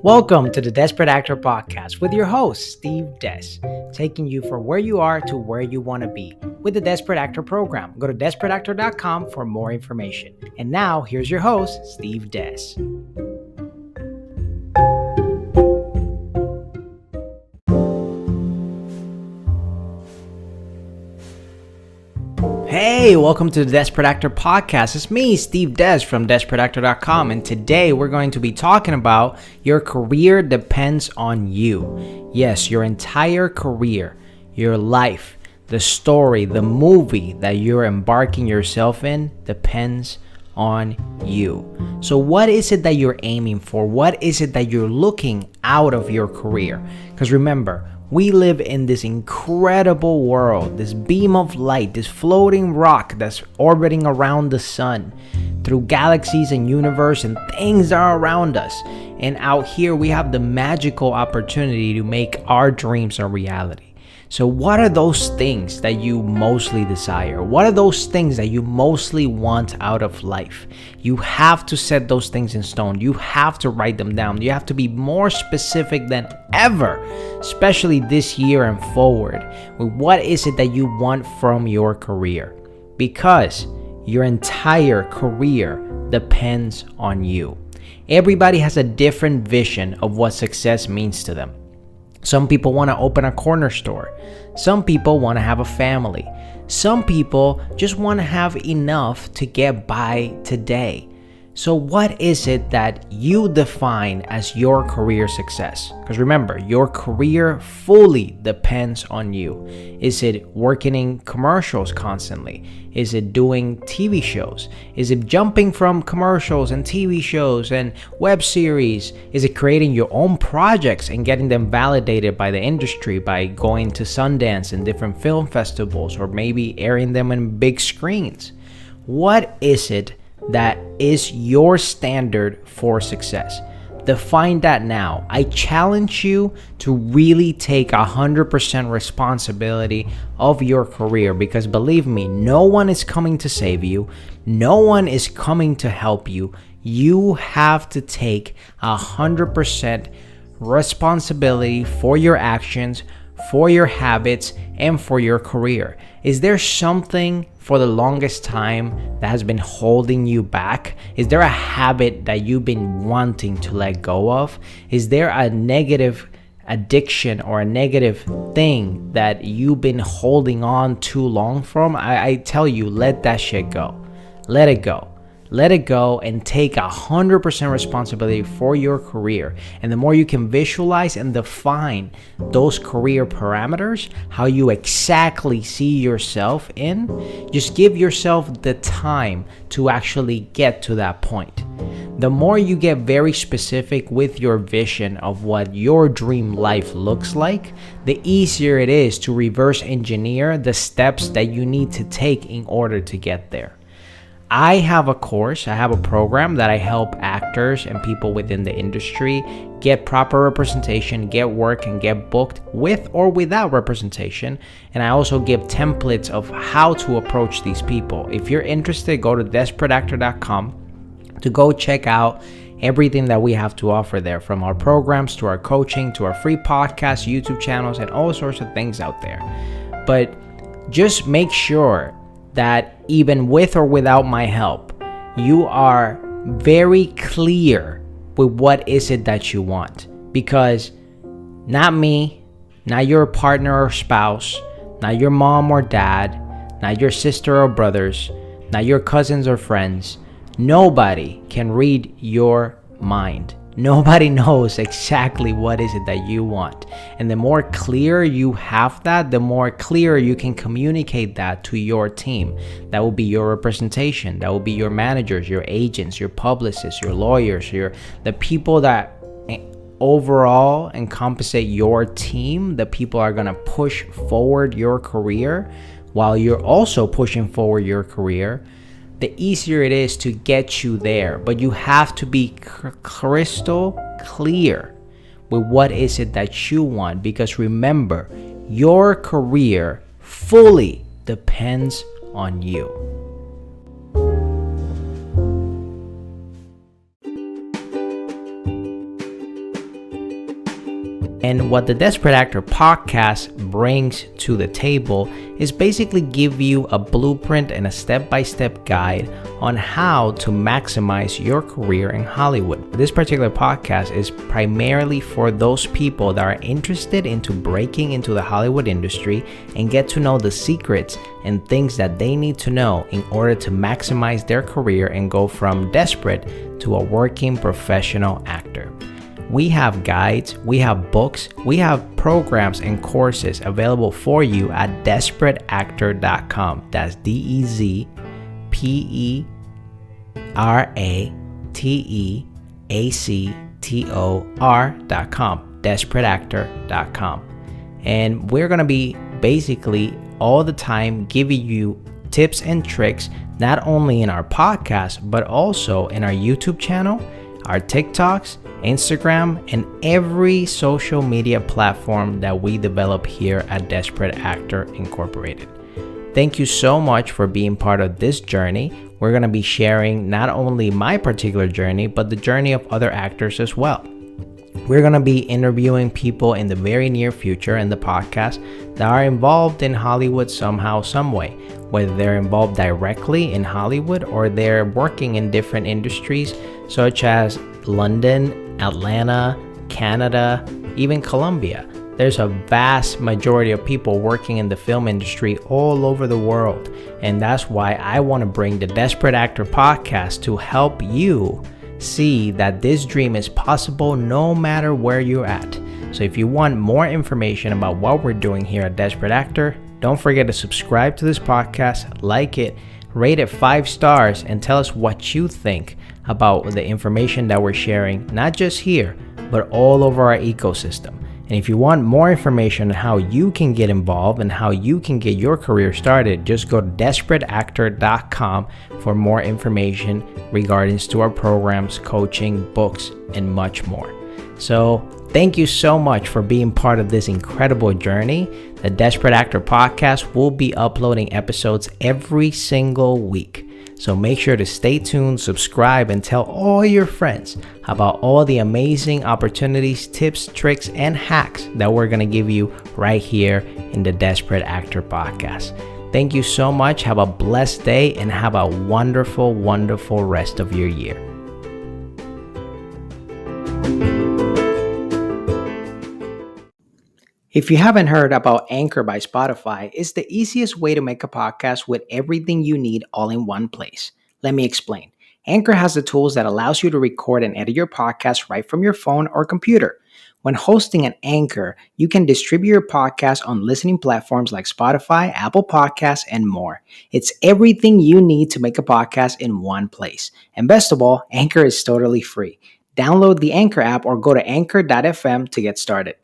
Welcome to the Dezperate Actor Podcast with your host, Steve Des, taking you from where you are to where you want to be with the Dezperate Actor program. Go to dezperateactor.com for more information. And now, here's your host, Steve Des. Hey, welcome to the Dezperate Actor Podcast. It's me, Steve Des from dezperateactor.com, and today we're going to be talking about your career depends on you. Yes, your entire career, your life, the story, the movie that you're embarking yourself in depends on you. So what is it that you're aiming for? What is it that you're looking out of your career? Because remember, we live in this incredible world, this beam of light, this floating rock that's orbiting around the sun through galaxies and universe and things that are around us. And out here, we have the magical opportunity to make our dreams a reality. So what are those things that you mostly desire? What are those things that you mostly want out of life? You have to set those things in stone. You have to write them down. You have to be more specific than ever, especially this year and forward, with what is it that you want from your career? Because your entire career depends on you. Everybody has a different vision of what success means to them. Some people want to open a corner store. Some people want to have a family. Some people just want to have enough to get by today. So what is it that you define as your career success? Because remember, your career fully depends on you. Is it working in commercials constantly? Is it doing TV shows? Is it jumping from commercials and TV shows and web series? Is it creating your own projects and getting them validated by the industry by going to Sundance and different film festivals, or maybe airing them in big screens? What is it that is your standard for success? Define that now. I challenge you to really take 100% responsibility of your career, because believe me, no one is coming to save you. No one is coming to help you. You have to take 100% responsibility for your actions, for your habits, and for your career. Is there something for the longest time that has been holding you back? Is there a habit that you've been wanting to let go of? Is there a negative addiction or a negative thing that you've been holding on too long from? I tell you, let that shit go. Let it go. Let it go and take 100% responsibility for your career. And the more you can visualize and define those career parameters, how you exactly see yourself in, just give yourself the time to actually get to that point. The more you get very specific with your vision of what your dream life looks like, the easier it is to reverse engineer the steps that you need to take in order to get there. I have a program that I help actors and people within the industry get proper representation, get work, and get booked with or without representation. And I also give templates of how to approach these people. If you're interested, go to dezperateactor.com to go check out everything that we have to offer there, from our programs to our coaching to our free podcasts, YouTube channels, and all sorts of things out there. But just make sure that even with or without my help, you are very clear with what is it that you want. Because not me, not your partner or spouse, not your mom or dad, not your sister or brothers, not your cousins or friends, nobody can read your mind. Nobody knows exactly what is it that you want. And the more clear you have that, the more clear you can communicate that to your team. That will be your representation. That will be your managers, your agents, your publicists, your lawyers, the people that overall encompassate your team, the people are going to push forward your career while you're also pushing forward your career. The easier it is to get you there. But you have to be crystal clear with what is it that you want. Because remember, your career fully depends on you. And what the Desperate Actor podcast brings to the table is basically give you a blueprint and a step-by-step guide on how to maximize your career in Hollywood. This particular podcast is primarily for those people that are interested into breaking into the Hollywood industry and get to know the secrets and things that they need to know in order to maximize their career and go from desperate to a working professional actor. We have guides, we have books, we have programs and courses available for you at dezperateactor.com. That's DezperateActor.com. Dezperateactor.com. And we're going to be basically all the time giving you tips and tricks, not only in our podcast, but also in our YouTube channel, our TikToks, Instagram, and every social media platform that we develop here at Dezperate Actor Incorporated. Thank you so much for being part of this journey. We're going to be sharing not only my particular journey, but the journey of other actors as well. We're going to be interviewing people in the very near future in the podcast that are involved in Hollywood somehow, some way, whether they're involved directly in Hollywood or they're working in different industries such as London, Atlanta, Canada, even Colombia. There's a vast majority of people working in the film industry all over the world. And that's why I want to bring the Desperate Actor podcast to help you see that this dream is possible no matter where you're at. So if you want more information about what we're doing here at Desperate Actor, don't forget to subscribe to this podcast, like it, rate it 5 stars, and tell us what you think about the information that we're sharing, not just here, but all over our ecosystem. And if you want more information on how you can get involved and how you can get your career started, just go to dezperateactor.com for more information regarding to our programs, coaching, books, and much more. So thank you so much for being part of this incredible journey. The Desperate Actor podcast will be uploading episodes every single week. So make sure to stay tuned, subscribe, and tell all your friends about all the amazing opportunities, tips, tricks, and hacks that we're going to give you right here in the Desperate Actor podcast. Thank you so much. Have a blessed day and have a wonderful, wonderful rest of your year. If you haven't heard about Anchor by Spotify, it's the easiest way to make a podcast with everything you need all in one place. Let me explain. Anchor has the tools that allows you to record and edit your podcast right from your phone or computer. When hosting an Anchor, you can distribute your podcast on listening platforms like Spotify, Apple Podcasts, and more. It's everything you need to make a podcast in one place. And best of all, Anchor is totally free. Download the Anchor app or go to anchor.fm to get started.